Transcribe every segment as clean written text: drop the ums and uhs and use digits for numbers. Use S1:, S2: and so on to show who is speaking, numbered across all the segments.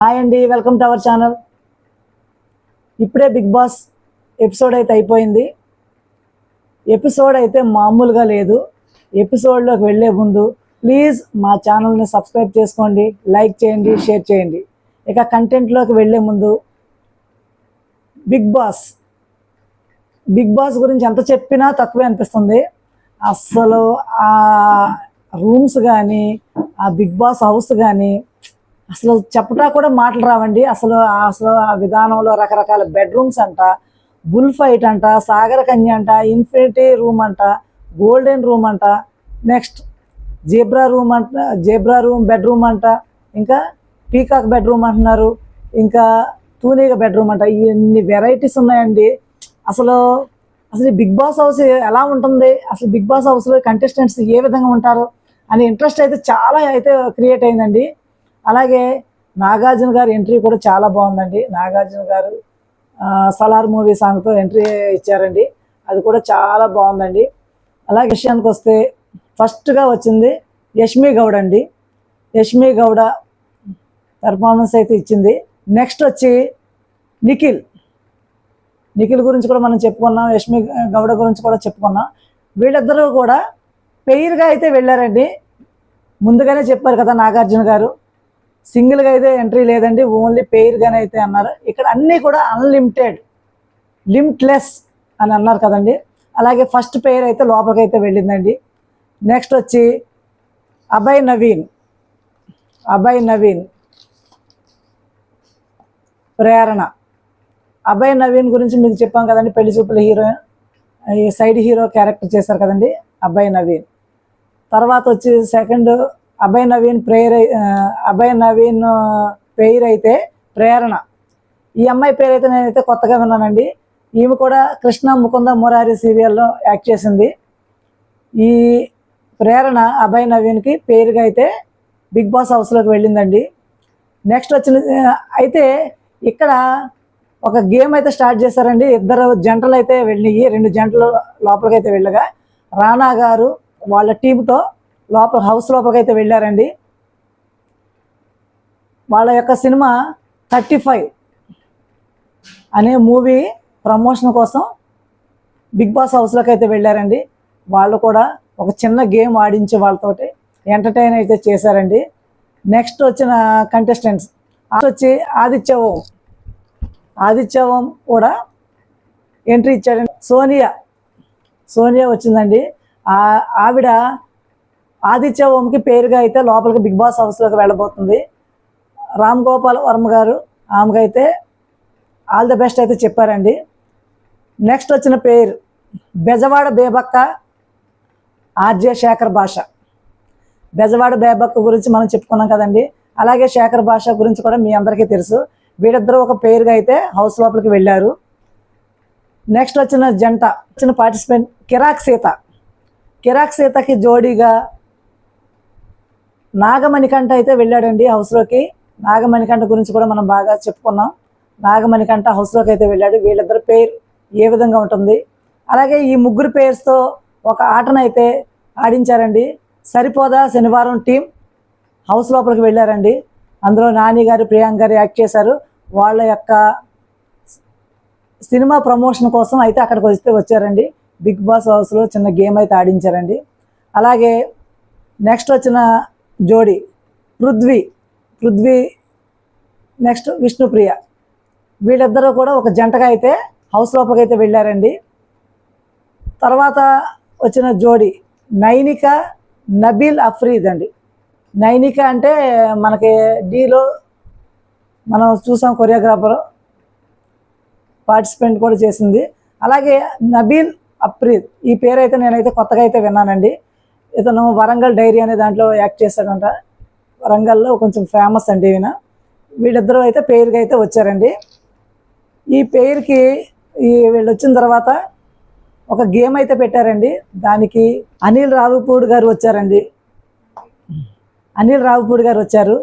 S1: Hi అండి, welcome to our channel. ఇప్పుడే big boss episode అయితే అయిపోయింది. ఎపిసోడ్ అయితే మామూలుగా లేదు. ఎపిసోడ్లోకి వెళ్ళే ముందు ప్లీజ్ మా ఛానల్ని సబ్స్క్రైబ్ చేసుకోండి, లైక్ చేయండి, షేర్ చేయండి. ఇక కంటెంట్లోకి వెళ్ళే ముందు బిగ్ బాస్ గురించి ఎంత చెప్పినా తక్కువే అనిపిస్తుంది. అస్సలు ఆ రూమ్స్ కానీ, ఆ బిగ్ బాస్ హౌస్ కానీ అసలు చెప్పటా కూడా మాటలు రావండి. అసలు అసలు ఆ విధానంలో రకరకాల బెడ్రూమ్స్ అంట, బుల్ ఫైట్ అంట, సాగర కన్య అంట, ఇన్ఫినిటీ రూమ్ అంట, గోల్డెన్ రూమ్ అంట, నెక్స్ట్ జీబ్రా రూమ్ బెడ్రూమ్ అంట, ఇంకా పీకాక్ బెడ్రూమ్ అంటున్నారు, ఇంకా తూనీగ బెడ్రూమ్ అంట. ఇన్ని వెరైటీస్ ఉన్నాయండి. అసలు అసలు ఈ బిగ్ బాస్ హౌస్ ఎలా ఉంటుంది, అసలు బిగ్ బాస్ హౌస్లో కంటెస్టెంట్స్ ఏ విధంగా ఉంటారు అనే ఇంట్రెస్ట్ అయితే చాలా అయితే క్రియేట్ అయిందండి. అలాగే నాగార్జున గారి ఎంట్రీ కూడా చాలా బాగుందండి. నాగార్జున గారు సలార్ మూవీ సాంగ్తో ఎంట్రీ ఇచ్చారండి, అది కూడా చాలా బాగుందండి. అలాగే విషయానికి వస్తే ఫస్ట్గా వచ్చింది యష్మి గౌడ అండి. యష్మి గౌడ పెర్ఫార్మెన్స్ అయితే ఇచ్చింది. నెక్స్ట్ వచ్చి నిఖిల్ గురించి కూడా మనం చెప్పుకున్నాం, యష్మి గౌడ గురించి కూడా చెప్పుకున్నాం. వీళ్ళిద్దరూ కూడా పెయిర్గా అయితే వెళ్ళారండి. ముందుగానే చెప్పారు కదా నాగార్జున గారు, సింగిల్గా అయితే ఎంట్రీ లేదండి, ఓన్లీ పెయిర్గానే అయితే అన్నారు. ఇక్కడ అన్నీ కూడా అన్లిమిటెడ్, లిమిట్లెస్ అని అన్నారు కదండి. అలాగే ఫస్ట్ పెయిర్ అయితే లోపలికి అయితే వెళ్ళిందండి. నెక్స్ట్ వచ్చి అభయ్ నవీన్ ప్రేరణ. అభయ్ నవీన్ గురించి మీకు చెప్పాం కదండి, పెళ్లి చూపుల హీరోయిన్, ఈ సైడ్ హీరో క్యారెక్టర్ చేశారు కదండి అభయ్ నవీన్. తర్వాత వచ్చి సెకండ్ అభయ్ నవీన్ పేరు అయితే ప్రేరణ. ఈ అమ్మాయి పేరు అయితే నేనైతే కొత్తగా విన్నానండి. ఈమె కూడా కృష్ణ ముకుంద మురారి సీరియల్లో యాక్ట్ చేసింది. ఈ ప్రేరణ అభయ్ నవీన్కి పేరుగా అయితే బిగ్ బాస్ హౌస్లోకి వెళ్ళిందండి. నెక్స్ట్ వచ్చిన అయితే ఇక్కడ ఒక గేమ్ అయితే స్టార్ట్ చేశారండి. ఇద్దరు జంటలు అయితే వెళ్ళినాయి, 2 జంటలు లోపలికి అయితే వెళ్ళగా రానా గారు వాళ్ళ టీంతో హౌస్ లోపలికి అయితే వెళ్ళారండి. వాళ్ళ యొక్క సినిమా 35 అనే మూవీ ప్రమోషన్ కోసం బిగ్ బాస్ హౌస్లోకి అయితే వెళ్ళారండి. వాళ్ళు కూడా ఒక చిన్న గేమ్ ఆడించి వాళ్ళతోటి ఎంటర్టైన్ అయితే చేశారండి. నెక్స్ట్ వచ్చిన కంటెస్టెంట్స్ వచ్చి ఆదిత్య ఓం కూడా ఎంట్రీ ఇచ్చాడండి. సోనియా వచ్చిందండి. ఆవిడ ఆదిత్య ఓంకి పేరుగా అయితే లోపలికి బిగ్ బాస్ హౌస్లోకి వెళ్ళబోతుంది. రామ్ గోపాల్ వర్మ గారు ఆమెకైతే ఆల్ ది బెస్ట్ అయితే చెప్పారండి. నెక్స్ట్ వచ్చిన పేరు బెజవాడ బేబక్క, ఆర్జే శేఖర్ భాష. బెజవాడ బేబక్క గురించి మనం చెప్పుకున్నాం కదండి. అలాగే శేఖర్ భాష గురించి కూడా మీ అందరికీ తెలుసు. వీళ్ళిద్దరూ ఒక పేరుగా అయితే హౌస్ లోపలికి వెళ్ళారు. నెక్స్ట్ వచ్చిన పార్టిసిపెంట్ కిరాక్ సీతకి జోడీగా నాగమణికంఠ అయితే వెళ్ళాడండి హౌస్లోకి. నాగమణికంఠ గురించి కూడా మనం బాగా చెప్పుకున్నాం. నాగమణికంఠ హౌస్లోకి అయితే వెళ్ళాడు. వీళ్ళిద్దరు పేరు ఏ విధంగా ఉంటుంది. అలాగే ఈ ముగ్గురు పేర్స్తో ఒక ఆటనైతే ఆడించారండి. సరిపోదా శనివారం టీం హౌస్ లోపలికి వెళ్ళారండి. అందులో నాని గారు, ప్రియాంక గారు యాక్ట్ చేశారు. వాళ్ళ యొక్క సినిమా ప్రమోషన్ కోసం అయితే అక్కడికి వచ్చారండి. బిగ్ బాస్ హౌస్లో చిన్న గేమ్ అయితే ఆడించారండి. అలాగే నెక్స్ట్ వచ్చిన జోడి పృథ్వీ నెక్స్ట్ విష్ణుప్రియ. వీళ్ళిద్దరూ కూడా ఒక జంటగా అయితే హౌస్ లోపలికి అయితే వెళ్ళారండి. తర్వాత వచ్చిన జోడి నైనిక నబీల్ అఫ్రీద్ అండి. నైనిక అంటే మనకి డీలో మనం చూసాం, కొరియోగ్రాఫర్ పార్టిసిపెంట్ కూడా చేసింది. అలాగే నబీల్ అఫ్రీద్ ఈ పేరు అయితే నేనైతే కొత్తగా అయితే విన్నానండి. ఇతను వరంగల్ డైరీ అనే దాంట్లో యాక్ట్ చేశాడంట. వరంగల్లో కొంచెం ఫేమస్ అండి ఈయన. వీళ్ళిద్దరూ అయితే పేరుగా అయితే వచ్చారండి. ఈ పేరుకి వీళ్ళు వచ్చిన తర్వాత ఒక గేమ్ అయితే పెట్టారండి. దానికి అనిల్ రావిపూడి గారు వచ్చారు.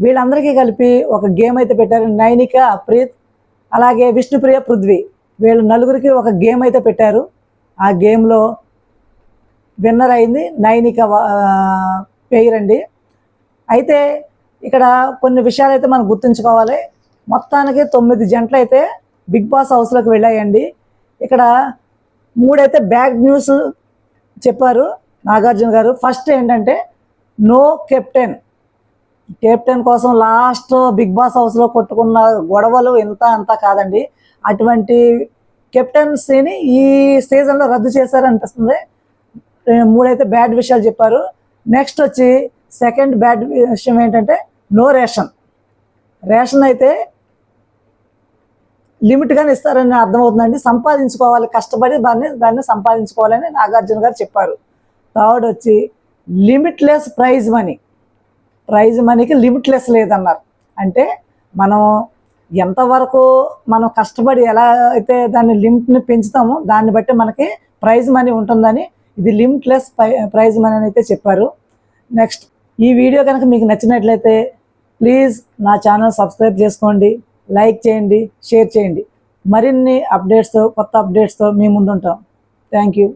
S1: వీళ్ళందరికీ కలిపి ఒక గేమ్ అయితే పెట్టారు. నైనిక అఫ్రీద్, అలాగే విష్ణుప్రియ, పృథ్వీ, వీళ్ళు నలుగురికి ఒక గేమ్ అయితే పెట్టారు. ఆ గేమ్లో విన్నర్ అయింది నైనిక పేరు అండి. అయితే ఇక్కడ కొన్ని విషయాలు అయితే మనం గుర్తుంచుకోవాలి. మొత్తానికి 9 జంటలు అయితే బిగ్ బాస్ హౌస్లోకి వెళ్ళాయండి. ఇక్కడ 3 అయితే బ్యాడ్ న్యూస్ చెప్పారు నాగార్జున గారు. ఫస్ట్ ఏంటంటే నో కెప్టెన్ కోసం లాస్ట్ బిగ్ బాస్ హౌస్లో కొట్టుకున్న గొడవలు ఇంత అంతా కాదండి. అటువంటి కెప్టెన్సీని ఈ సీజన్లో రద్దు చేశారు అనిపిస్తుంది. 3 అయితే బ్యాడ్ విషయాలు చెప్పారు. నెక్స్ట్ వచ్చి సెకండ్ బ్యాడ్ విషయం ఏంటంటే నో రేషన్ అయితే లిమిట్గానే ఇస్తారని అర్థమవుతుందండి. సంపాదించుకోవాలి, కష్టపడి దాన్ని సంపాదించుకోవాలని నాగార్జున గారు చెప్పారు. థర్డ్ వచ్చి లిమిట్లెస్ ప్రైజ్ మనీకి లిమిట్లెస్ లేదన్నారు. అంటే మనం ఎంతవరకు మనం కష్టపడి ఎలా అయితే దాన్ని లిమిట్ని పెంచుతామో దాన్ని బట్టి మనకి ప్రైజ్ మనీ ఉంటుందని, ఇది లిమిట్లెస్ ప్రైజ్ మనీ అని అయితే చెప్పారు. నెక్స్ట్ ఈ వీడియో కనుక మీకు నచ్చినట్లయితే ప్లీజ్ నా ఛానల్ సబ్స్క్రైబ్ చేసుకోండి, లైక్ చేయండి, షేర్ చేయండి. మరిన్ని కొత్త అప్డేట్స్తో మీ ముందుంటాం. Thank you.